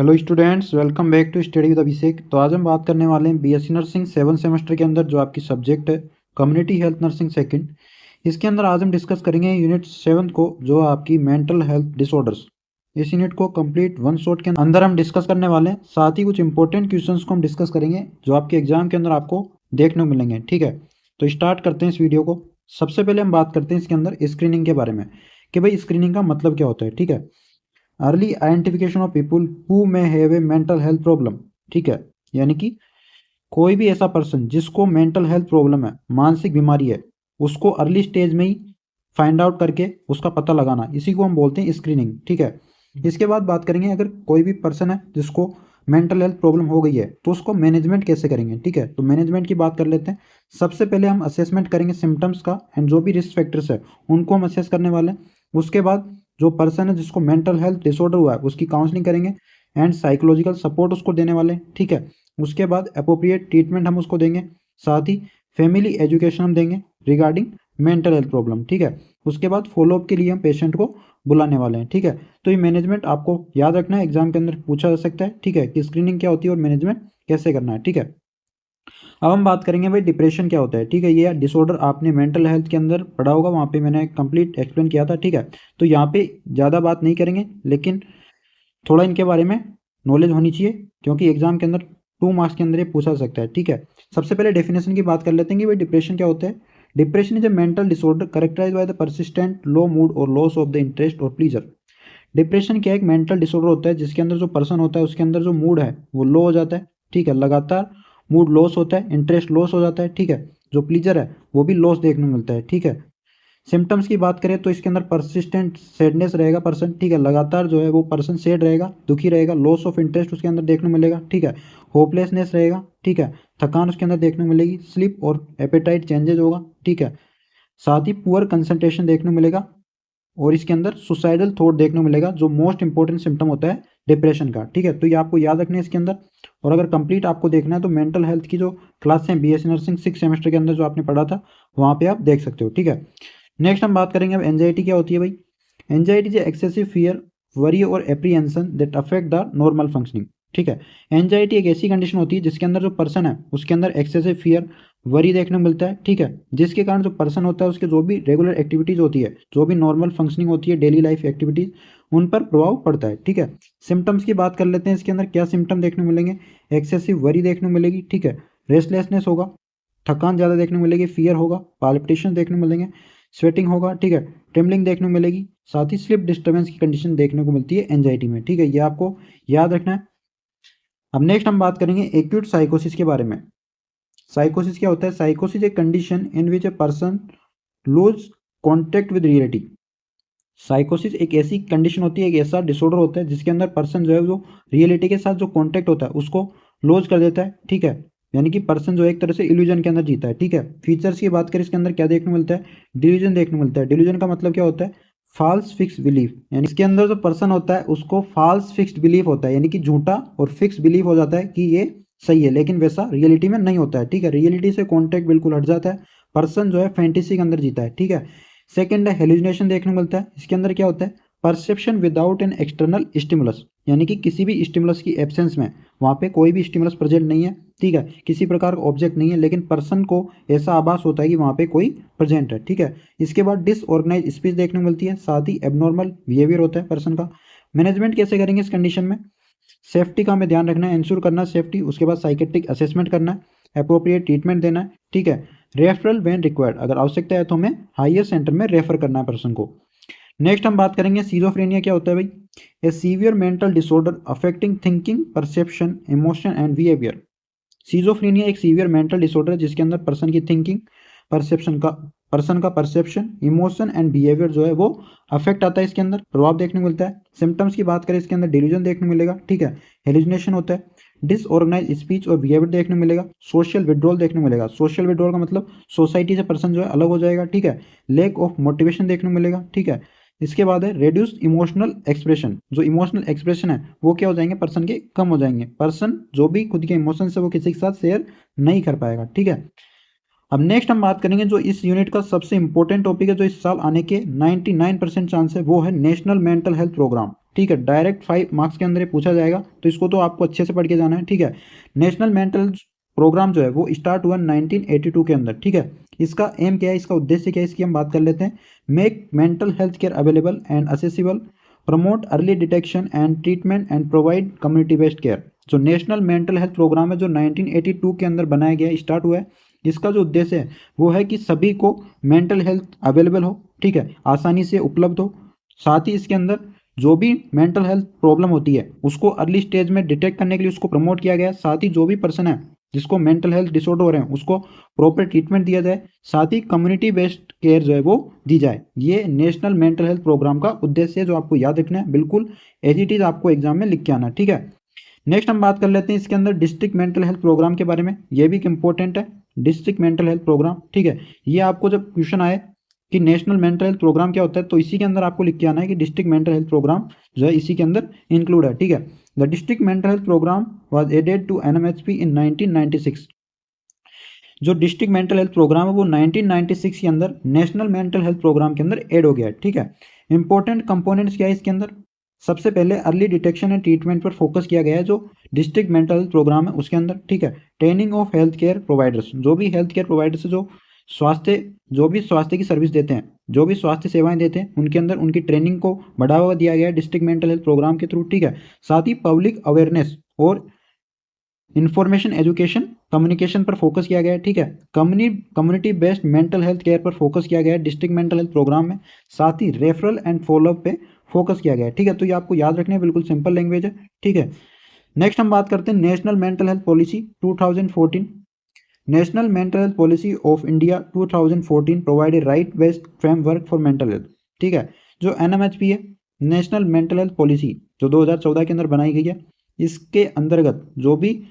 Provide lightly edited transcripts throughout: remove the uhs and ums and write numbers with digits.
Hello students, welcome back to study with Abhishek. तो आज हम बात करने वाले हैं बीएससी नर्सिंग 7 सेमेस्टर के अंदर जो आपकी सब्जेक्ट है कम्युनिटी हेल्थ नर्सिंग सेकंड। इसके अंदर आज हम डिस्कस करेंगे यूनिट 7 को, जो आपकी मेंटल हेल्थ डिसऑर्डर्स। इस यूनिट को कंप्लीट वन शॉट के अंदर हम डिस्कस करने वाले हैं। साथ ही कुछ इंपॉर्टेंट क्वेश्चंस को हम डिस्कस करेंगे जो आपके एग्जाम के अंदर आपको देखने को मिलेंगे। ठीक है, तो स्टार्ट करते हैं इस वीडियो को। सबसे पहले हम बात करते हैं इसके अंदर स्क्रीनिंग के बारे में कि भाई स्क्रीनिंग का मतलब क्या होता है। ठीक है, early identification of people who may have a mental health problem. ठीक है, यानी कि कोई भी ऐसा पर्सन जिसको मेंटल हेल्थ प्रॉब्लम है, मानसिक बीमारी है, उसको अर्ली स्टेज में ही फाइंड आउट करके उसका पता लगाना, इसी को हम बोलते हैं स्क्रीनिंग। ठीक है, इसके बाद बात करेंगे अगर कोई भी पर्सन है जिसको मेंटल हेल्थ प्रॉब्लम हो गई है तो उसको मैनेजमेंट कैसे करेंगे। ठीक है, तो मैनेजमेंट की बात कर लेते हैं। सबसे पहले हम असेसमेंट करेंगे सिम्टम्स का, एंड जो भी रिस्क फैक्टर्स है उनको हम असेस करने वाले हैं। उसके बाद जो पर्सन है जिसको मेंटल हेल्थ डिसऑर्डर हुआ है उसकी काउंसलिंग करेंगे एंड साइकोलॉजिकल सपोर्ट उसको देने वाले हैं। ठीक है, उसके बाद अप्रोप्रिएट ट्रीटमेंट हम उसको देंगे। साथ ही फैमिली एजुकेशन हम देंगे रिगार्डिंग मेंटल हेल्थ प्रॉब्लम। ठीक है, उसके बाद फॉलोअप के लिए हम पेशेंट को बुलाने वाले हैं। ठीक है, तो ये मैनेजमेंट आपको याद रखना है, एग्जाम के अंदर पूछा जा सकता है। ठीक है, कि स्क्रीनिंग क्या होती है और मैनेजमेंट कैसे करना है। ठीक है, अब हम बात करेंगे भाई डिप्रेशन क्या होता है। ठीक है, ये डिसऑर्डर आपने मेंटल हेल्थ के अंदर पढ़ा होगा, वहाँ पे मैंने कंप्लीट एक्सप्लेन किया था। ठीक है, तो यहाँ पे ज़्यादा बात नहीं करेंगे, लेकिन थोड़ा इनके बारे में नॉलेज होनी चाहिए क्योंकि एग्जाम के अंदर 2 मार्क्स के अंदर ये पूछा जा सकता है। ठीक है, सबसे पहले डेफिनेशन की बात कर लेते हैं कि भाई डिप्रेशन क्या होता है। Depression is a mental disorder characterise by the persistent low mood और लॉस ऑफ द इंटरेस्ट और प्लीजर। डिप्रेशन क्या एक मेंटल डिसऑर्डर होता है जिसके अंदर जो पर्सन होता है उसके अंदर जो मूड है वो लो हो जाता है। ठीक है, लगातार मूड लॉस होता है, इंटरेस्ट लॉस हो जाता है। ठीक है, जो प्लीजर है वो भी लॉस देखने को मिलता है। ठीक है, सिम्टम्स की बात करें तो इसके अंदर परसिस्टेंट सैडनेस रहेगा पर्सन। ठीक है, लगातार जो है वो पर्सन सैड रहेगा, दुखी रहेगा। लॉस ऑफ इंटरेस्ट उसके अंदर देखने को मिलेगा। ठीक है, होपलेसनेस रहेगा। ठीक है, थकान उसके अंदर देखने को मिलेगी। स्लीप और एपेटाइट चेंजेस होगा। ठीक है, साथ ही पुअर कंसंट्रेशन देखने को मिलेगा और इसके अंदर सुसाइडल थॉट देखने को मिलेगा, जो मोस्ट इंपॉर्टेंट सिम्टम होता है डिप्रेशन का। ठीक है, तो ये आपको याद रखना है इसके अंदर। और अगर कंप्लीट आपको देखना है तो मेंटल हेल्थ की जो क्लास है बीएससी नर्सिंग 6 सेमेस्टर के अंदर जो आपने पढ़ा था वहाँ पे आप देख सकते हो। ठीक है, नेक्स्ट हम बात करेंगे अब एंजाइटी क्या होती है भाई। Anxiety is excessive fear, worry और apprehension that affect the normal functioning. ठीक है, एंजाइटी एक ऐसी कंडीशन होती है जिसके अंदर जो पर्सन है उसके अंदर एक्सेसिव फियर, वरी देखने को मिलता है। ठीक है, जिसके कारण जो पर्सन होता है उसके जो भी रेगुलर एक्टिविटीज होती है, जो भी नॉर्मल फंक्शनिंग होती है, डेली लाइफ एक्टिविटीज, उन पर प्रभाव पड़ता है। ठीक है, सिम्टम्स की बात कर लेते हैं। इसके अंदर क्या सिम्टम देखने को मिलेंगे। एक्सेसिव वरी देखने को मिलेगी। ठीक है, रेस्टलेसनेस होगा, थकान ज़्यादा देखने को मिलेगी, फियर होगा, पाल्पिटेशन देखने को मिलेंगे, स्वेटिंग होगा। ठीक है, ट्रिमलिंग देखने को मिलेगी। साथ ही स्लिप डिस्टर्बेंस की कंडीशन देखने को मिलती है एंजाइटी में। ठीक है, ये आपको याद रखना है। अब नेक्स्ट हम बात करेंगे एक्यूट साइकोसिस के बारे में। साइकोसिस क्या होता है। साइकोसिस एक condition in which a person lose contact with reality. साइकोसिस एक ऐसी कंडीशन होती है, एक ऐसा डिसऑर्डर होता है जिसके अंदर पर्सन जो है वो रियलिटी के साथ जो कॉन्टेक्ट होता है उसको लॉस कर देता है। ठीक है, यानी कि पर्सन जो है एक तरह से इल्यूजन के अंदर जीता है। ठीक है, फीचर्स की बात करें इसके अंदर क्या देखने को मिलता है। डिल्यूजन देखने को मिलता है। डिल्यूजन का मतलब क्या होता है। फॉल्स फिक्स बिलीफ, यानी इसके अंदर जो पर्सन होता है उसको फॉल्स फिक्स्ड बिलीफ होता है, यानी कि झूठा और फिक्स बिलीफ हो जाता है कि ये सही है, लेकिन वैसा रियलिटी में नहीं होता है। ठीक है, रियलिटी से कॉन्टेक्ट बिल्कुल हट जाता है, पर्सन जो है फैंटेसी के अंदर जीता है। ठीक है, सेकेंड है हेलुसिनेशन देखने को मिलता है। इसके अंदर क्या होता है। Perception without an external stimulus, यानी कि किसी भी स्टिमुलस की एब्सेंस में, वहाँ पे कोई भी स्टिमुलस प्रेजेंट नहीं है। ठीक है, किसी प्रकार का ऑब्जेक्ट नहीं है, लेकिन पर्सन को ऐसा आभास होता है कि वहाँ पे कोई प्रेजेंट है। ठीक है, इसके बाद डिसऑर्गेनाइज स्पीच देखने को मिलती है। साथ ही एबनॉर्मल बिहेवियर होता है पर्सन का। मैनेजमेंट कैसे करेंगे इस कंडीशन में। सेफ्टी का हमें ध्यान रखना है, इंश्योर करना है सेफ्टी। उसके बाद साइकेट्रिक असेसमेंट करना है, अप्रोप्रिएट ट्रीटमेंट देना है। ठीक है, रेफरल व्हेन रिक्वायर्ड, अगर आवश्यकता है तो हमें हायर सेंटर में रेफर करना है पर्सन को। नेक्स्ट हम बात करेंगे सीजोफ्रेनिया क्या होता है भाई। ए severe mental disorder affecting thinking, perception, emotion and behaviour. Schizophrenia एक सीवियर मेंटल डिसऑर्डर है जिसके अंदर पर्सन की थिंकिंग, पर्सन का परसेप्शन, इमोशन एंड बिहेवियर जो है वो अफेक्ट आता है, इसके अंदर प्रभाव देखने को मिलता है। सिम्टम्स की बात करें इसके अंदर डिल्यूजन देखने को मिलेगा। ठीक है, हेलुसिनेशन होता है, डिसऑर्गेनाइज स्पीच और बिहेवियर देखने को मिलेगा, सोशल विड्रॉल देखने को मिलेगा। सोशल विड्रॉल का मतलब सोसाइटी से पर्सन जो है अलग हो जाएगा। ठीक है, लैक ऑफ मोटिवेशन देखने को मिलेगा। ठीक है, इसके बाद है रेड्यूस्ड इमोशनल एक्सप्रेशन। जो इमोशनल एक्सप्रेशन है वो क्या हो जाएंगे, पर्सन के कम हो जाएंगे। पर्सन जो भी खुद के इमोशंस है वो किसी के साथ शेयर नहीं कर पाएगा। ठीक है, अब नेक्स्ट हम बात करेंगे जो इस यूनिट का सबसे इंपॉर्टेंट टॉपिक है, जो इस साल आने के 99% चांस है, वो है नेशनल मेंटल हेल्थ प्रोग्राम। ठीक है, डायरेक्ट 5 मार्क्स के अंदर ये पूछा जाएगा, तो इसको तो आपको अच्छे से पढ़ के जाना है। ठीक है, नेशनल मेंटल प्रोग्राम जो है वो स्टार्ट हुआ 1982 के अंदर। ठीक है, इसका एम क्या है, इसका उद्देश्य क्या है, इसकी हम बात कर लेते हैं। Make mental health care available and accessible, promote early detection and treatment and provide community based care. जो नेशनल मेंटल हेल्थ प्रोग्राम है जो 1982 के अंदर बनाया गया, स्टार्ट हुआ है, इसका जो उद्देश्य है वो है कि सभी को मेंटल हेल्थ अवेलेबल हो, ठीक है, आसानी से उपलब्ध हो। साथ ही इसके अंदर जो भी मेंटल हेल्थ प्रॉब्लम होती है उसको अर्ली स्टेज में डिटेक्ट करने के लिए उसको प्रमोट किया गया। साथ ही जो भी पर्सन है जिसको मेंटल हेल्थ डिसऑर्डर हो रहे हैं उसको प्रॉपर ट्रीटमेंट दिया जाए। साथ ही कम्युनिटी बेस्ड केयर जो है वो दी जाए। ये नेशनल मेंटल हेल्थ प्रोग्राम का उद्देश्य है जो आपको याद रखना है, बिल्कुल एज इट इज आपको एग्जाम में लिख के आना। ठीक है, नेक्स्ट हम बात कर लेते हैं इसके अंदर डिस्ट्रिक्ट मेंटल हेल्थ प्रोग्राम के बारे में। ये भी एक इंपॉर्टेंट है, डिस्ट्रिक्ट मेंटल हेल्थ प्रोग्राम। ठीक है, ये आपको जब क्वेश्चन आए कि नेशनल मेंटल हेल्थ प्रोग्राम क्या होता है तो इसी के अंदर आपको लिख के आना है कि डिस्ट्रिक्ट मेंटल हेल्थ प्रोग्राम जो है इसी के अंदर इंक्लूड है। ठीक है, the district mental health program was added to NMHP in 1996। जो डिस्ट्रिक्ट मेंटल हेल्थ प्रोग्राम है वो 1996 के अंदर नेशनल मेंटल हेल्थ प्रोग्राम के अंदर ऐड हो गया है। ठीक है, इंपॉर्टेंट कंपोनेंट्स क्या है इसके अंदर, सबसे पहले अर्ली डिटेक्शन एंड ट्रीटमेंट पर फोकस किया गया है जो डिस्ट्रिक्ट मेंटल हेल्थ प्रोग्राम है उसके अंदर। ठीक है, training of health care providers, जो भी हेल्थ केयर प्रोवाइडर्स जो भी स्वास्थ्य की सर्विस देते हैं, जो भी स्वास्थ्य सेवाएं देते हैं उनके अंदर उनकी ट्रेनिंग को बढ़ावा दिया गया है डिस्ट्रिक्ट मेंटल हेल्थ प्रोग्राम के थ्रू। ठीक है, साथ ही पब्लिक अवेयरनेस और इंफॉर्मेशन एजुकेशन कम्युनिकेशन पर फोकस किया गया है। ठीक है, community based mental health care पर फोकस किया गया है डिस्ट्रिक्ट मेंटल हेल्थ प्रोग्राम में। साथ ही रेफरल एंड फॉलोअप पे फोकस किया गया है। ठीक है, तो ये आपको याद रखना है, बिल्कुल सिंपल लैंग्वेज है। ठीक है, नेक्स्ट हम बात करते हैं national mental health policy 2014। National mental health policy of India 2014 provide a right based framework for mental health. ठीक है, जो एनएमएचपी है, नेशनल मेंटल हेल्थ पॉलिसी जो 2014 के अंदर बनाई गई है, इसके अंतर्गत जो भी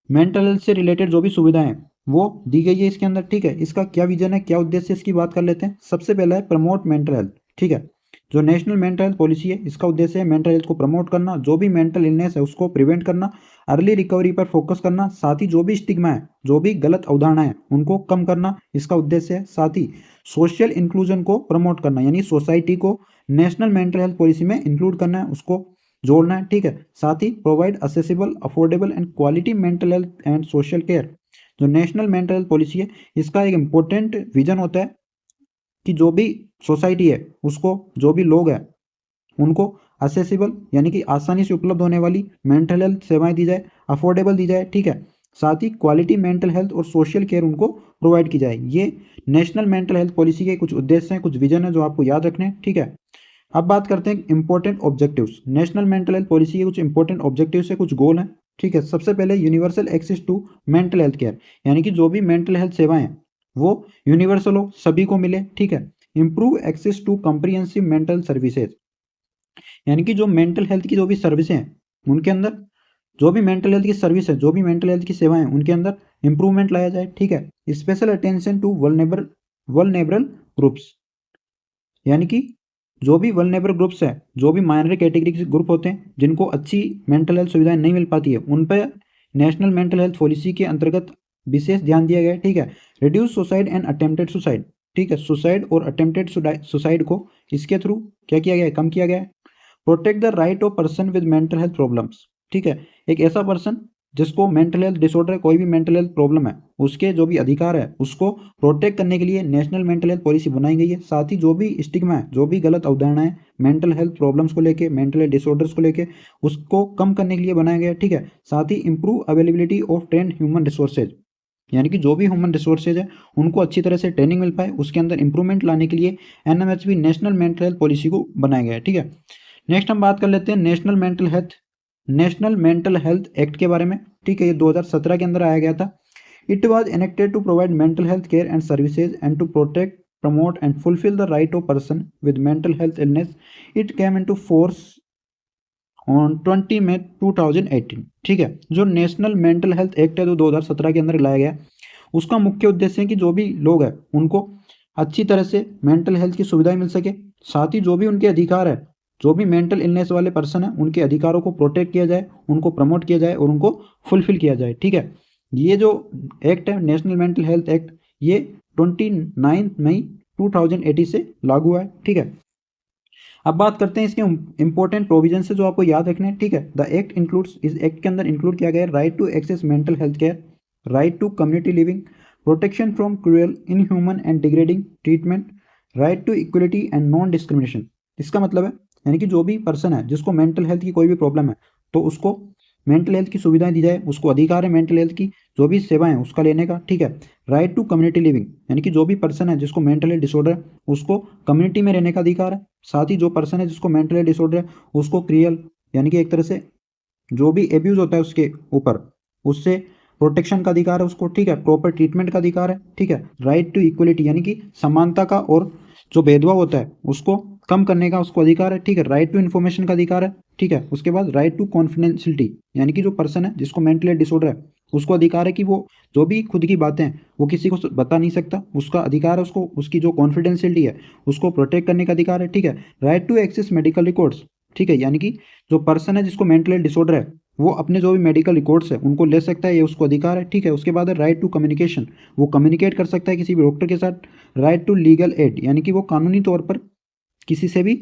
मेंटल हेल्थ से रिलेटेड जो भी सुविधाएं हैं वो दी गई है इसके अंदर। ठीक है, इसका क्या विजन है, क्या उद्देश्य है, इसकी बात कर लेते हैं। सबसे पहला है प्रमोट मेंटल हेल्थ। ठीक है, जो नेशनल मेंटल हेल्थ पॉलिसी है इसका उद्देश्य है मेंटल हेल्थ को प्रमोट करना, जो भी मेंटल इलनेस है उसको प्रिवेंट करना, अर्ली रिकवरी पर फोकस करना। साथ ही जो भी स्टिग्मा है, जो भी गलत अवधारणा है उनको कम करना इसका उद्देश्य है। साथ ही सोशल इंक्लूजन को प्रमोट करना, यानी सोसाइटी को नेशनल मेंटल हेल्थ पॉलिसी में इंक्लूड करना है, उसको जोड़ना है। ठीक है, साथ ही provide accessible, affordable and quality mental health and social care. जो नेशनल मेंटल हेल्थ पॉलिसी है इसका एक इंपॉर्टेंट विजन होता है कि जो भी सोसाइटी है उसको, जो भी लोग हैं उनको असेसिबल यानी कि आसानी से उपलब्ध होने वाली मेंटल हेल्थ सेवाएं दी जाए, अफोर्डेबल दी जाए। ठीक है, साथ ही क्वालिटी मेंटल हेल्थ और सोशल केयर उनको प्रोवाइड की जाए। ये नेशनल मेंटल हेल्थ पॉलिसी के कुछ उद्देश्य हैं, कुछ विजन है जो आपको याद रखने हैं। ठीक है, अब बात करते हैं important objectives. National mental health policy के कुछ इंपॉर्टेंट ऑब्जेक्टिव्स है, कुछ गोल हैं। ठीक है, सबसे पहले universal access to mental health care, यानी कि जो भी मेंटल हेल्थ सेवाएं हैं वो यूनिवर्सल हो, सभी को मिले। ठीक है, improve access to comprehensive mental services, यानी कि जो मेंटल हेल्थ की जो भी सर्विसें हैं उनके अंदर, जो भी मेंटल हेल्थ की सर्विस है, जो भी मेंटल हेल्थ की सेवाएं हैं उनके अंदर इंप्रूवमेंट लाया जाए। ठीक है, स्पेशल अटेंशन टू वल्नेबल ग्रुप्स, यानी कि जो भी वल्नेबल ग्रुप्स है, जो भी माइनर कैटेगरी के ग्रुप होते हैं जिनको अच्छी मेंटल हेल्थ सुविधाएं नहीं मिल पाती है, उन पर नेशनल मेंटल हेल्थ पॉलिसी के अंतर्गत विशेष ध्यान दिया गया है। ठीक है, reduce suicide and attempted suicide. ठीक है, सुसाइड और अटेम्प्टेड सुसाइड को इसके थ्रू क्या किया गया है, कम किया गया है। Protect the right of person with mental health problems. ठीक है, एक ऐसा पर्सन जिसको मेंटल हेल्थ डिसऑर्डर है, कोई भी मेंटल हेल्थ प्रॉब्लम है, उसके जो भी अधिकार है उसको प्रोटेक्ट करने के लिए नेशनल मेंटल हेल्थ पॉलिसी बनाई गई है। साथ ही जो भी स्टिग्मा है, जो भी गलत अवधारणा है मेंटल हेल्थ प्रॉब्लम्स को लेके, मेंटल हेल्थ डिसऑर्डर्स को लेके, उसको कम करने के लिए बनाया गया है। ठीक है, साथ ही improve availability of trained human resources, यानी कि जो भी ह्यूमन रिसोर्सेज है उनको अच्छी तरह से ट्रेनिंग मिल पाए, उसके अंदर इंप्रूवमेंट लाने के लिए एनएमएचपी नेशनल मेंटल हेल्थ पॉलिसी को बनाया गया है। ठीक है, नेक्स्ट हम बात कर लेते हैं नेशनल मेंटल हेल्थ एक्ट के बारे में। ठीक है, ये 2017 के अंदर आया गया था। It was enacted to provide mental health care and services and to protect, promote and fulfil the right of person with mental health illness. It came into force on 20 May 2018। ठीक है, जो नेशनल मेंटल हेल्थ एक्ट है जो 2017 के अंदर लाया गया, उसका मुख्य उद्देश्य है कि जो भी लोग हैं उनको अच्छी तरह से मेंटल हेल्थ की सुविधाएं मिल सके। साथ ही जो भी उनके अधिकार है, जो भी मेंटल इलनेस वाले पर्सन है, उनके अधिकारों को प्रोटेक्ट किया जाए, उनको प्रमोट किया जाए और उनको फुलफिल किया जाए। ठीक है, ये जो एक्ट है नेशनल मेंटल हेल्थ एक्ट, ये 29 मई 2018 से लागू है। ठीक है, अब बात करते हैं इसके इंपॉर्टेंट प्रोविजन से जो आपको याद रखने हैं। ठीक है, द एक्ट इंक्लूड्स, इस एक्ट के अंदर इंक्लूड किया गया है right to access mental health care, right to community living, protection from cruel, inhuman and degrading treatment, right to equality and non discrimination. इसका मतलब है यानी कि जो भी पर्सन है जिसको मेंटल हेल्थ की कोई भी प्रॉब्लम है तो उसको मेंटल हेल्थ की सुविधाएं दी जाए, उसको अधिकार है मेंटल हेल्थ की जो भी सेवाएं हैं उसका लेने का। ठीक है, राइट टू कम्युनिटी लिविंग, यानी कि जो भी पर्सन है जिसको मेंटल हेल्थ डिसऑर्डर है उसको कम्युनिटी में रहने का अधिकार है। साथ ही जो पर्सन है जिसको मेंटल हेल्थ डिसऑर्डर है उसको क्रियल, यानी कि एक तरह से जो भी एब्यूज होता है उसके ऊपर, उससे प्रोटेक्शन का अधिकार है उसको। ठीक है, प्रॉपर ट्रीटमेंट का अधिकार है। ठीक है, राइट टू इक्वलिटी, यानी कि समानता का और जो भेदभाव होता है उसको कम करने का उसको अधिकार है। ठीक है, राइट टू इन्फॉर्मेशन का अधिकार है। ठीक है, उसके बाद राइट टू कॉन्फिडेंशियलिटी, यानी कि जो पर्सन है जिसको मेंटल हेल्थ डिसऑर्डर है उसको अधिकार है कि वो जो भी खुद की बातें हैं वो किसी को बता नहीं सकता, उसका अधिकार है उसको, उसकी जो कॉन्फिडेंशियलिटी है उसको प्रोटेक्ट करने का अधिकार है। ठीक है, right to access medical records, ठीक है, यानी कि जो पर्सन है जिसको मेंटल हेल्थ डिसऑर्डर है वो अपने जो भी मेडिकल रिकॉर्ड्स है उनको ले सकता है, ये उसको अधिकार है। ठीक है, उसके बाद है राइट टू कम्युनिकेशन, वो कम्युनिकेट कर सकता है किसी भी डॉक्टर के साथ। राइट टू लीगल एड, यानी कि वो कानूनी तौर पर किसी से भी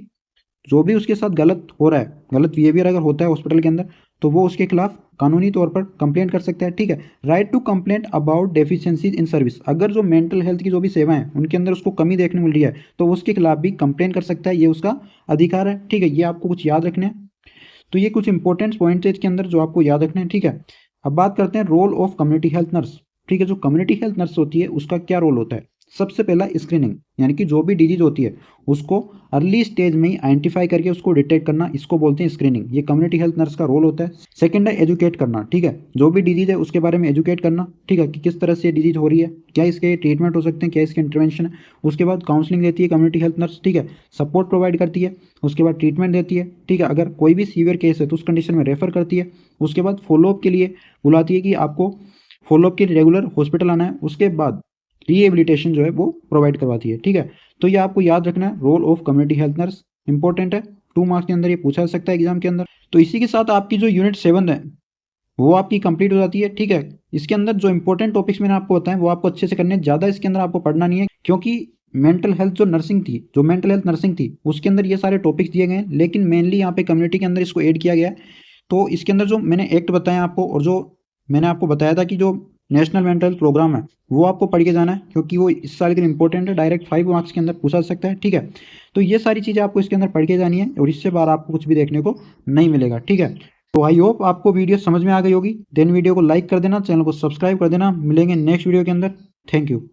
जो भी उसके साथ गलत हो रहा है, गलत बिहेवियर अगर होता है हॉस्पिटल के अंदर तो वो उसके खिलाफ कानूनी तौर पर कंप्लेंट कर सकता है। ठीक है, right to complaint about deficiencies in service, अगर जो मेंटल हेल्थ की जो भी सेवाएं हैं उनके अंदर उसको कमी देखने मिल रही है तो उसके खिलाफ भी कंप्लेंट कर सकता है, ये उसका अधिकार है। ठीक है, ये आपको कुछ याद रखने हैं। तो ये कुछ इंपॉर्टेंट पॉइंट है इसके अंदर जो आपको याद रखने हैं। ठीक है, अब बात करते हैं role of community health nurse. ठीक है, जो कम्युनिटी हेल्थ नर्स होती है उसका क्या रोल होता है। सबसे पहला स्क्रीनिंग, यानी कि जो भी डिजीज होती है उसको अर्ली स्टेज में ही आइडेंटिफाई करके उसको डिटेक्ट करना, इसको बोलते हैं स्क्रीनिंग, ये कम्युनिटी हेल्थ नर्स का रोल होता है। सेकंड है एजुकेट करना। ठीक है, जो भी डिजीज है उसके बारे में एजुकेट करना। ठीक है, कि किस तरह से डिजीज हो रही है, क्या इसके ट्रीटमेंट हो सकते हैं, क्या इसके इंटरवेंशन है। उसके बाद काउंसलिंग देती है कम्युनिटी हेल्थ नर्स। ठीक है, सपोर्ट प्रोवाइड करती है, उसके बाद ट्रीटमेंट देती है। ठीक है, अगर कोई भी सीवियर केस है तो उस कंडीशन में रेफर करती है। उसके बाद फॉलोअप के लिए बुलाती है कि आपको फॉलोअप के रेगुलर हॉस्पिटल आना है। उसके बाद रिहेबिलिटेशन जो है वो प्रोवाइड करवाती है। ठीक है, तो ये आपको याद रखना है, role of community health nurse important है, 2 मार्क्स के अंदर ये पूछा जा सकता है एग्जाम के अंदर। तो इसी के साथ आपकी जो यूनिट 7 है वो आपकी कंप्लीट हो जाती है। ठीक है, इसके अंदर जो इंपॉर्टेंट टॉपिक्स मैंने आपको बताए वो आपको अच्छे से करने हैं, ज़्यादा इसके अंदर आपको पढ़ना नहीं है क्योंकि मेंटल हेल्थ जो नर्सिंग थी, जो मेंटल हेल्थ नर्सिंग थी उसके अंदर ये सारे टॉपिक्स दिए गए हैं, लेकिन मेनली यहाँ पे कम्युनिटी के अंदर इसको ऐड किया गया है। तो इसके अंदर जो मैंने एक्ट बताया आपको और जो मैंने आपको बताया था कि जो नेशनल मेंटल हेल्थ प्रोग्राम है वो आपको पढ़ के जाना है क्योंकि वो इस साल के लिए इंपॉर्टेंट है, डायरेक्ट 5 मार्क्स के अंदर पूछा जा सकता है। ठीक है, तो ये सारी चीज़ें आपको इसके अंदर पढ़ के जानी है और इससे बाहर आपको कुछ भी देखने को नहीं मिलेगा। ठीक है, तो आई होप आपको वीडियो समझ में आ गई होगी। देन वीडियो को लाइक कर देना, चैनल को सब्सक्राइब कर देना। मिलेंगे नेक्स्ट वीडियो के अंदर। Thank you.